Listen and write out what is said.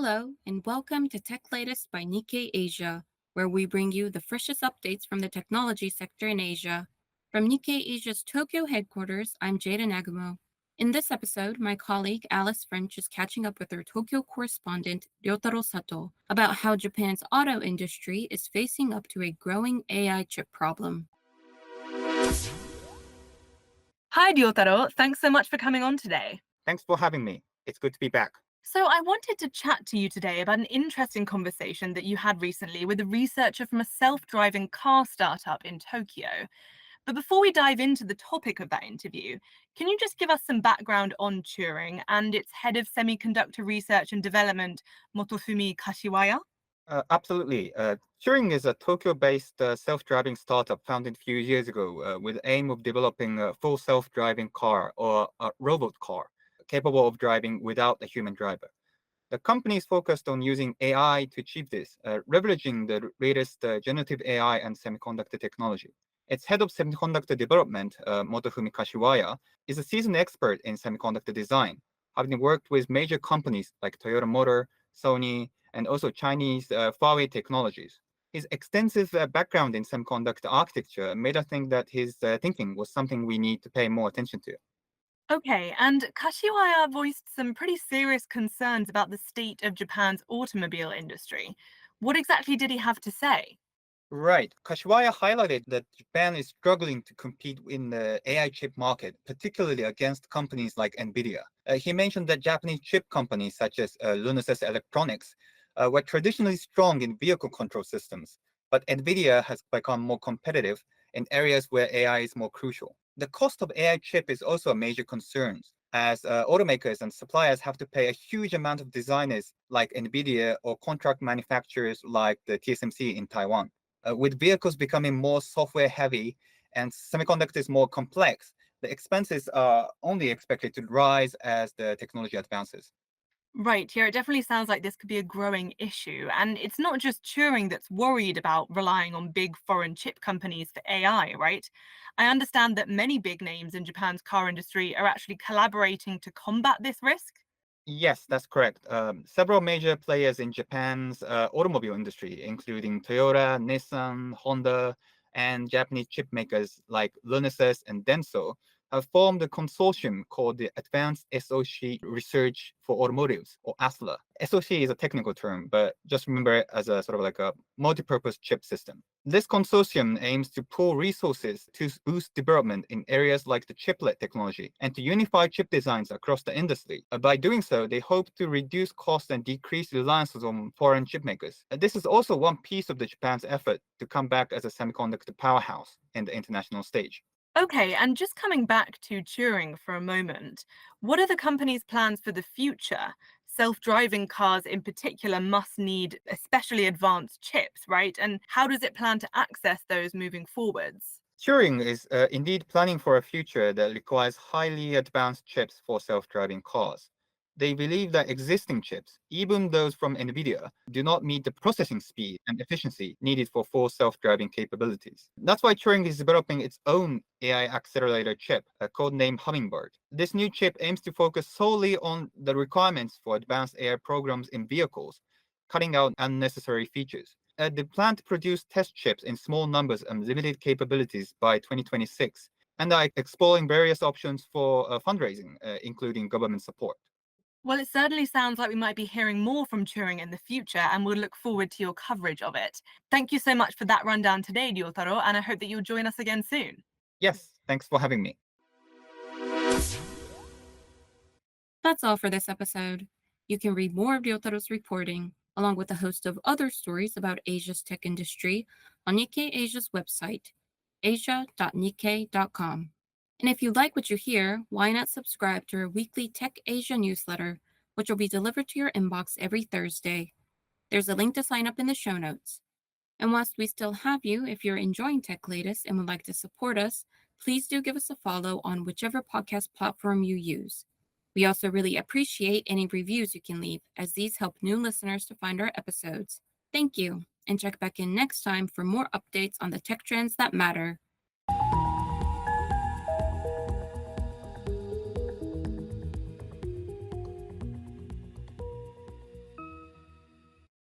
Hello, and welcome to Tech Latest by Nikkei Asia, where we bring you the freshest updates from the technology sector in Asia. From Nikkei Asia's Tokyo headquarters, I'm Jada Nagumo. In this episode, my colleague Alice French is catching up with her Tokyo correspondent Ryohtaroh Satoh about how Japan's auto industry is facing up to a growing AI chip problem. Hi, Ryohtaroh. Thanks so much for coming on today. Thanks for having me. It's good to be back. So, I wanted to chat to you today about an interesting conversation that you had recently with a researcher from a self-driving car startup in Tokyo. But before we dive into the topic of that interview, can you just give us some background on Turing and its head of semiconductor research and development, Motofumi Kashiwaya? Absolutely. Turing is a Tokyo-based self-driving startup founded a few years ago with the aim of developing a full self-driving car or a robot car capable of driving without a human driver. The company is focused on using AI to achieve this, leveraging the latest generative AI and semiconductor technology. Its head of semiconductor development, Motofumi Kashiwaya, is a seasoned expert in semiconductor design, having worked with major companies like Toyota Motor, Sony, and also Chinese Huawei Technologies. His extensive background in semiconductor architecture made us think that his thinking was something we need to pay more attention to. Okay, and Kashiwaya voiced some pretty serious concerns about the state of Japan's automobile industry. What exactly did he have to say? Right. Kashiwaya highlighted that Japan is struggling to compete in the AI chip market, particularly against companies like NVIDIA. He mentioned that Japanese chip companies such as Renesas Electronics were traditionally strong in vehicle control systems, but NVIDIA has become more competitive in areas where AI is more crucial. The cost of AI chip is also a major concern, as automakers and suppliers have to pay a huge amount of designers like NVIDIA or contract manufacturers like the TSMC in Taiwan. With vehicles becoming more software heavy and semiconductors more complex, the expenses are only expected to rise as the technology advances. Right, yeah, it definitely sounds like this could be a growing issue. And it's not just Turing that's worried about relying on big foreign chip companies for AI, right? I understand that many big names in Japan's car industry are actually collaborating to combat this risk. Yes, that's correct. Several major players in Japan's automobile industry, including Toyota, Nissan, Honda, and Japanese chip makers like Renesas and Denso, have formed a consortium called the Advanced SoC Research for Automotives, or ASLA. SoC is a technical term, but just remember it as a sort of like a multi-purpose chip system. This consortium aims to pool resources to boost development in areas like the chiplet technology and to unify chip designs across the industry. By doing so, they hope to reduce costs and decrease reliance on foreign chip makers. This is also one piece of the Japan's effort to come back as a semiconductor powerhouse in the international stage. Okay, and just coming back to Turing for a moment, what are the company's plans for the future? Self-driving cars in particular must need especially advanced chips, right? And how does it plan to access those moving forwards? Turing is indeed planning for a future that requires highly advanced chips for self-driving cars. They believe that existing chips, even those from NVIDIA, do not meet the processing speed and efficiency needed for full self-driving capabilities. That's why Turing is developing its own AI accelerator chip, codenamed Hummingbird. This new chip aims to focus solely on the requirements for advanced AI programs in vehicles, cutting out unnecessary features. They plan to produce test chips in small numbers and limited capabilities by 2026, and are exploring various options for fundraising, including government support. Well, it certainly sounds like we might be hearing more from Turing in the future, and we'll look forward to your coverage of it. Thank you so much for that rundown today, Ryotaro, and I hope that you'll join us again soon. Yes, thanks for having me. That's all for this episode. You can read more of Ryotaro's reporting, along with a host of other stories about Asia's tech industry, on Nikkei Asia's website, asia.nikkei.com. And if you like what you hear, why not subscribe to our weekly Tech Asia newsletter, which will be delivered to your inbox every Thursday. There's a link to sign up in the show notes. And whilst we still have you, if you're enjoying Tech Latest and would like to support us, please do give us a follow on whichever podcast platform you use. We also really appreciate any reviews you can leave, as these help new listeners to find our episodes. Thank you, and check back in next time for more updates on the tech trends that matter.